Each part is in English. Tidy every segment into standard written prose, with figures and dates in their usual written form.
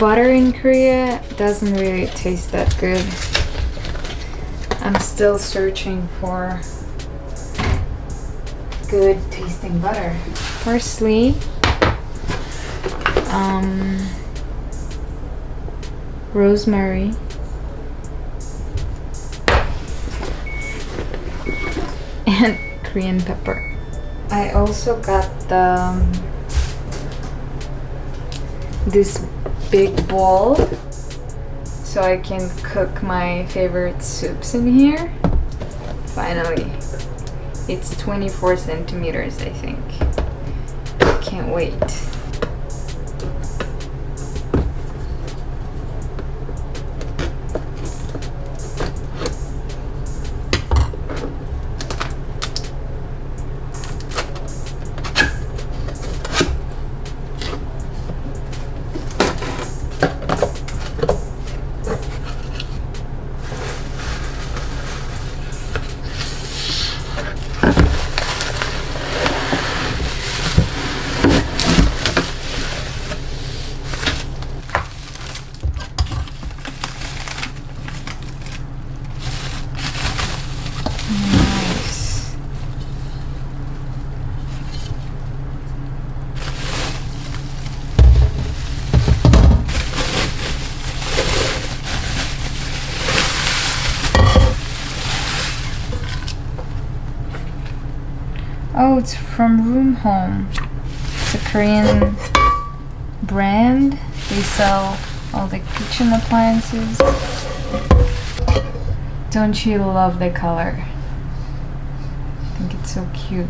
butter in Korea doesn't really taste that good. I'm still searching for good tasting butter. Parsley, rosemary, and Korean pepper. I also got this big bowl so I can cook my favorite soups in here. Finally. It's 24 centimeters, I think. Can't wait. Oh, it's from Room Home. It's a Korean brand. They sell all the kitchen appliances. Don't you love the color? I think it's so cute.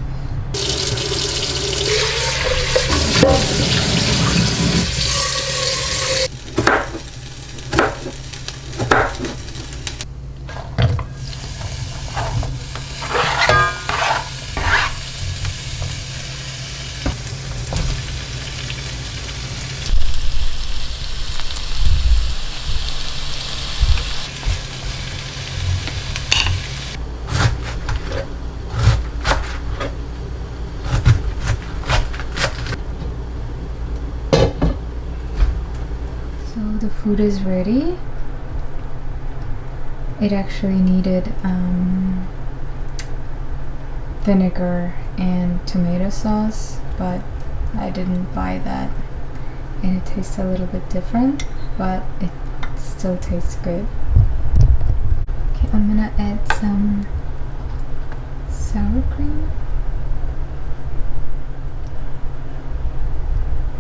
The food is ready. It actually needed vinegar and tomato sauce, but I didn't buy that, and it tastes a little bit different, but it still tastes good. Okay, I'm gonna add some sour cream,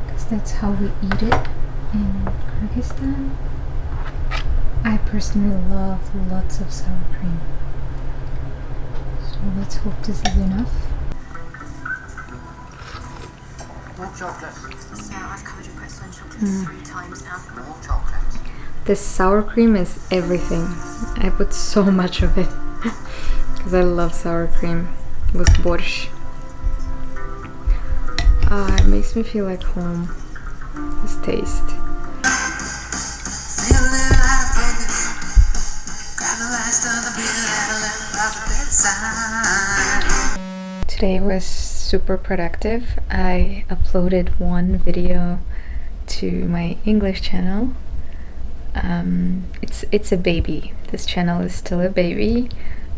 because that's how we eat it in Kyrgyzstan. I personally love lots of sour cream. So let's hope this is enough. More chocolate. So I've covered your presidential chocolate 3 times now. More chocolate. This sour cream is everything. I put so much of it because I love sour cream with borscht. It makes me feel like home. This taste. Today was super productive. I uploaded one video to my English channel. It's a baby. This channel is still a baby,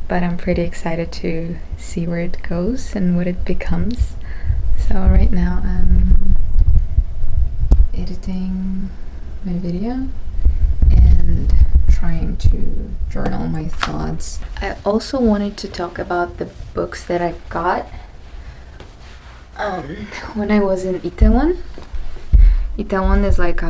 but I'm pretty excited to see where it goes and what it becomes. So right now I'm editing my video and trying to journal my thoughts. I also wanted to talk about the books that I've got. When I was in Itaewon, Itaewon is like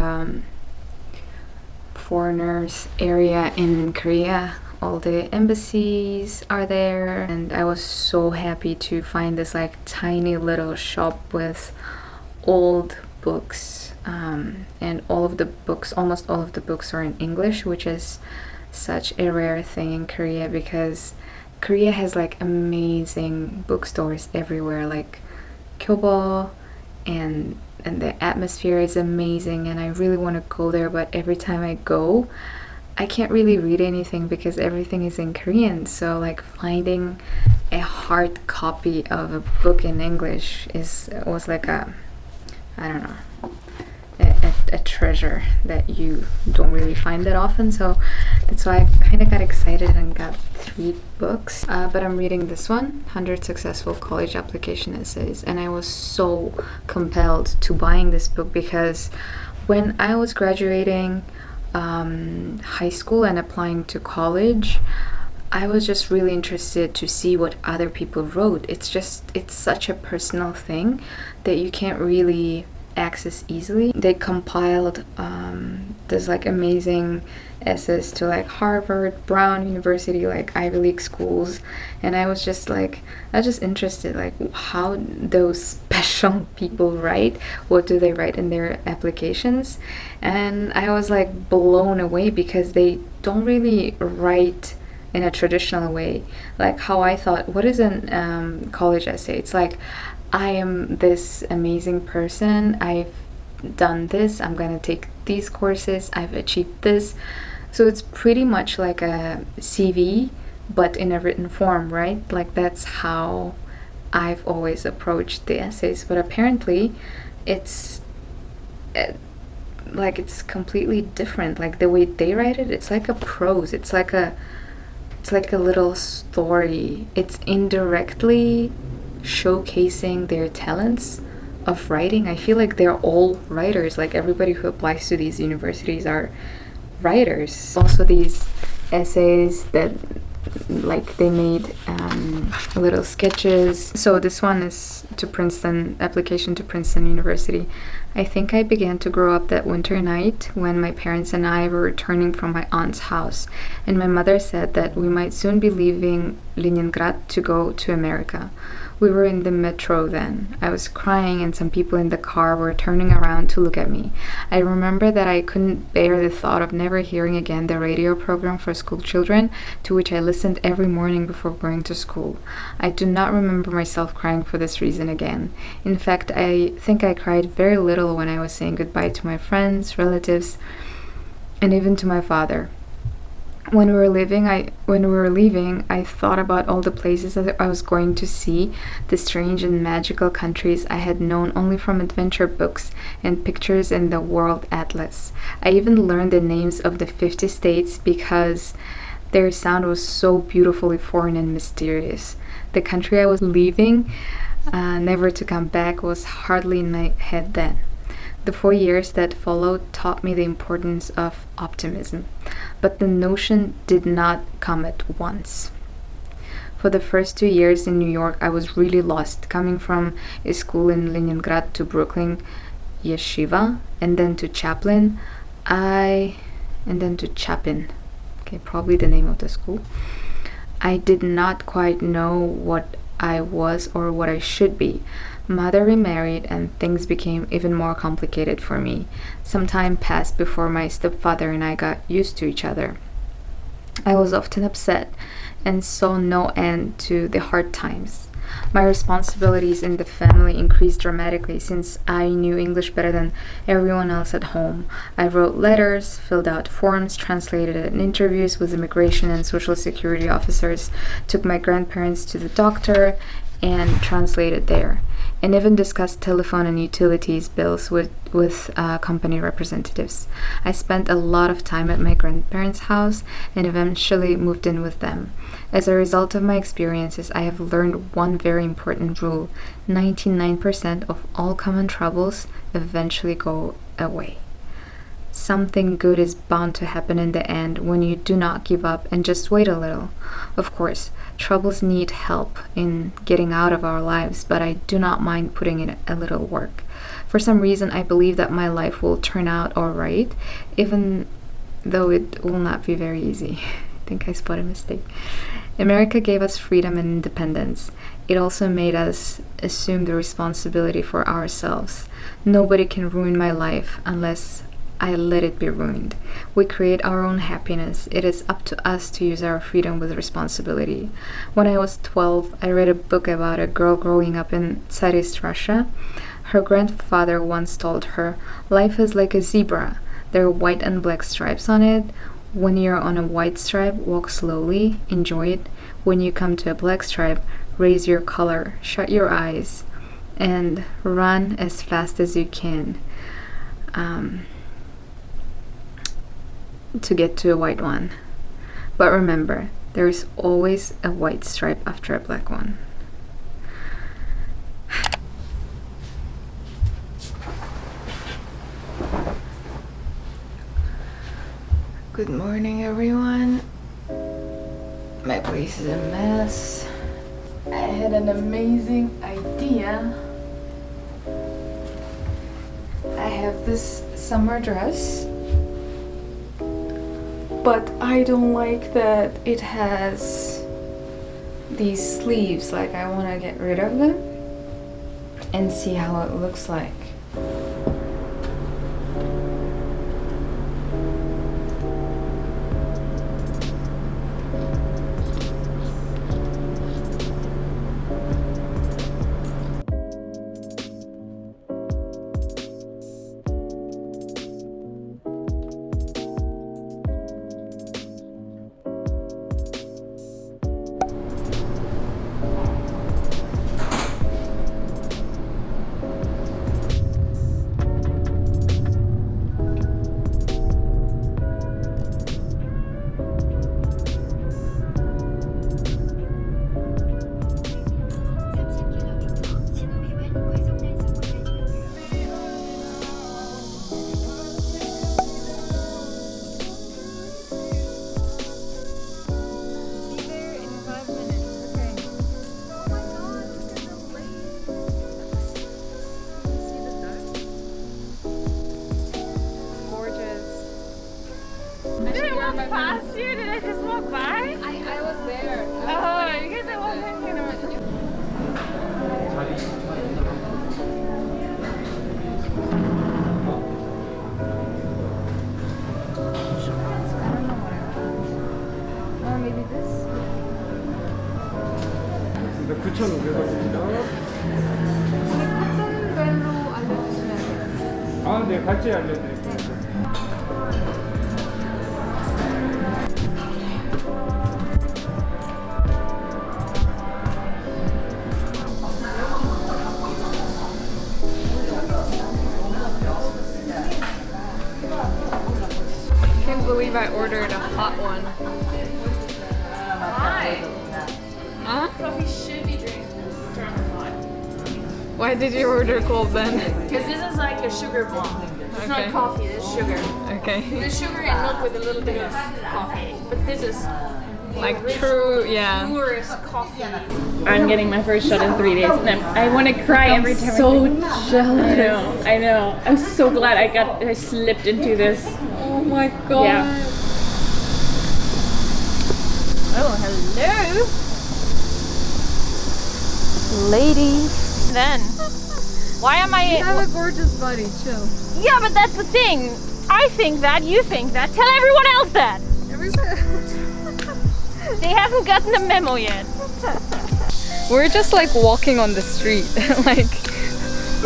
foreigners area in Korea. All the embassies are there, and I was so happy to find this like tiny little shop with old books, and all of the books, almost all of the books are in English, which is such a rare thing in Korea, because Korea has like amazing bookstores everywhere, like Kyobo, and the atmosphere is amazing, and I really want to go there, but every time I go I can't really read anything because everything is in Korean. So like finding a hard copy of a book in English was like a, I don't know, a treasure that you don't really find that often. So that's why I kind of got excited and got 3 books. But I'm reading this one, 100 Successful College Application Essays, and I was so compelled to buying this book because when I was graduating high school and applying to college, I was just really interested to see what other people wrote. It's such a personal thing that you can't really access easily. They compiled this like amazing essays to like Harvard, Brown University, like Ivy League schools, and I was just interested like how those special people write. What do they write in their applications? And I was like blown away because they don't really write in a traditional way, like how I thought. What is an college essay? It's like, I am this amazing person, I've done this, I'm gonna take these courses, I've achieved this. So it's pretty much like a CV, but in a written form, right? Like that's how I've always approached the essays. But apparently it's like it's completely different. Like the way they write it, it's like a prose. It's like a little story. It's indirectly showcasing their talents of writing. I feel like they're all writers. Like everybody who applies to these universities are writers. Also these essays that like they made little sketches. So this one is to Princeton, application to Princeton University. I think I began to grow up that winter night when my parents and I were returning from my aunt's house, and my mother said that we might soon be leaving Leningrad to go to America. We were in the metro then. I was crying and some people in the car were turning around to look at me. I remember that I couldn't bear the thought of never hearing again the radio program for school children to which I listened every morning before going to school. I do not remember myself crying for this reason again. In fact, I think I cried very little when I was saying goodbye to my friends, relatives, and even to my father. When we were leaving, I thought about all the places that I was going to see, the strange and magical countries I had known only from adventure books and pictures in the World Atlas. I even learned the names of the 50 states because their sound was so beautifully foreign and mysterious. The country I was leaving, never to come back, was hardly in my head then. The 4 years that followed taught me the importance of optimism, but the notion did not come at once. For the first 2 years in New York, I was really lost, coming from a school in Leningrad to Brooklyn Yeshiva, and then to Chaplin, and then to Chapin. Okay, probably the name of the school. I did not quite know what I was or what I should be. Mother remarried and things became even more complicated for me. Some time passed before my stepfather and I got used to each other. I was often upset and saw no end to the hard times. My responsibilities in the family increased dramatically since I knew English better than everyone else at home. I wrote letters, filled out forms, translated in interviews with immigration and social security officers, took my grandparents to the doctor, and translated there, and even discussed telephone and utilities bills with company representatives. I spent a lot of time at my grandparents' house and eventually moved in with them. As a result of my experiences, I have learned one very important rule: 99% of all common troubles eventually go away. Something good is bound to happen in the end when you do not give up and just wait a little. Of course, troubles need help in getting out of our lives, but I do not mind putting in a little work. For some reason, I believe that my life will turn out all right, even though it will not be very easy. I think I spot a mistake. America gave us freedom and independence. It also made us assume the responsibility for ourselves. Nobody can ruin my life unless I let it be ruined. We create our own happiness. It is up to us to use our freedom with responsibility. When I was 12, I read a book about a girl growing up in Tsarist Russia. Her grandfather once told her, "Life is like a zebra. There are white and black stripes on it. When you're on a white stripe, walk slowly, enjoy it. When you come to a black stripe, raise your color, shut your eyes, and run as fast as you can." to get to a white one. But remember, there is always a white stripe after a black one. Good morning, everyone. My place is a mess. I had an amazing idea. I have this summer dress, but I don't like that it has these sleeves. Like, I want to get rid of them and see how it looks like. Past you? Did I just walk by? I was there. Oh, you guys are walking in Or maybe this? 9,500원입니다. 커튼별로 알려주시면 돼요. 아, 네, 같이 알려드릴게요. I can't believe I ordered a hot one. Why? Huh? Coffee should be drunk hot. Why did you order cold then? Because this is like a sugar bomb. It's Okay. not coffee, it's sugar. Okay. There's sugar and milk with a little bit of coffee. But this is Like true, yeah. purest coffee. I'm getting my first shot in 3 days and I want to cry every time. So jealous. I know. I'm so glad I slipped into this. Oh my god. Yeah. Oh, hello. Lady. Then, why am I? You have a gorgeous body, chill. Yeah, but that's the thing. I think that, you think that. Tell everyone else that. They haven't gotten the memo yet. We're just like walking on the street, like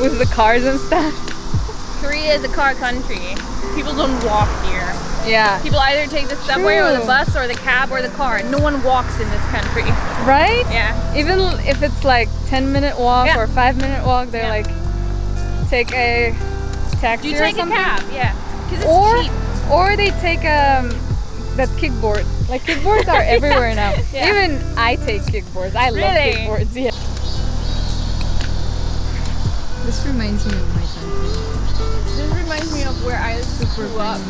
with the cars and stuff. Korea is a car country. People don't walk here. Yeah. People either take the subway or the True. bus or the cab or the car. No one walks in this country. Right? Yeah. Even if it's like 10-minute walk Yeah. or 5-minute walk, they're Yeah. like take a taxi You or take a something. cab, yeah. Because it's Or cheap. or they take that kickboard. Like kickboards are everywhere now. Yeah. Even I take kickboards. I love Really? kickboards. Yeah. This reminds me of my country. This reminds me of where I grew up.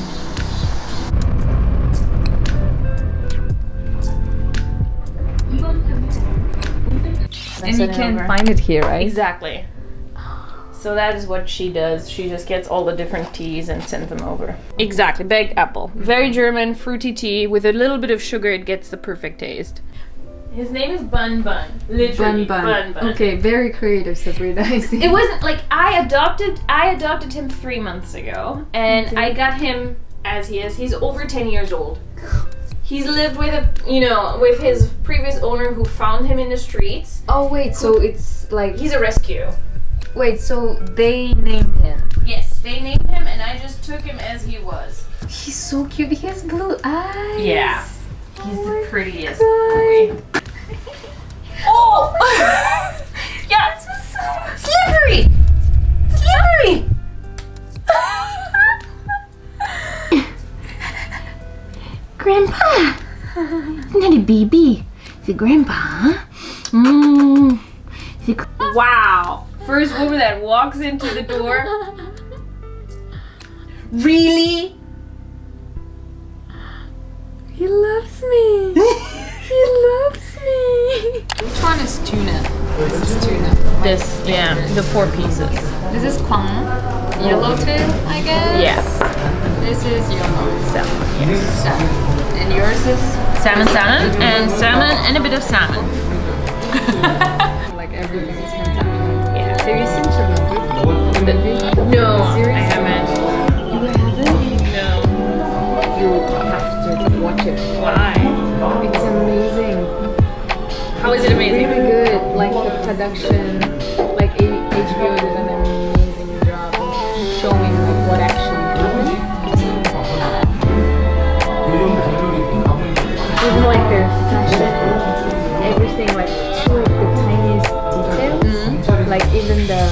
And you can find it here, right? Exactly. So that is what she does. She just gets all the different teas and sends them over. Exactly, baked apple. Very German, fruity tea. With a little bit of sugar, it gets the perfect taste. His name is Bun Bun. Literally, Bun Bun. Okay, very creative, Sabrina. I see. It wasn't like I adopted him 3 months ago, and I got him as he is. He's over 10 years old. He's lived with his previous owner who found him in the streets. Oh wait, so it's like He's a rescue. wait, so they named him. Yes, they named him, and I just took him as he was. He's so cute. He has blue eyes. Yeah, he's the prettiest God. boy. Oh! Yeah, this was so slippery! Slippery! Grandpa? Isn't that a baby? Is it Grandpa? Wow. First woman that walks into the door. Really? He loves me. He loves me. Which one is tuna? This is tuna. This, yeah, the 4 pieces. This is kwang, yellowtail, I guess. Yeah. This is yellow. Salmon. Yes. Salmon. And yours is Salmon, and a bit of salmon. like everything is hentai. Yeah. Have you seen Chernobyl? The movie? No, The series? I haven't. You haven't? No. You have to watch it. Why? It's amazing. How is it amazing? Really good. Like the production, like HBO did an amazing job showing like what actually happened. Even like their fashion, everything, like to like the tiniest details. Like even the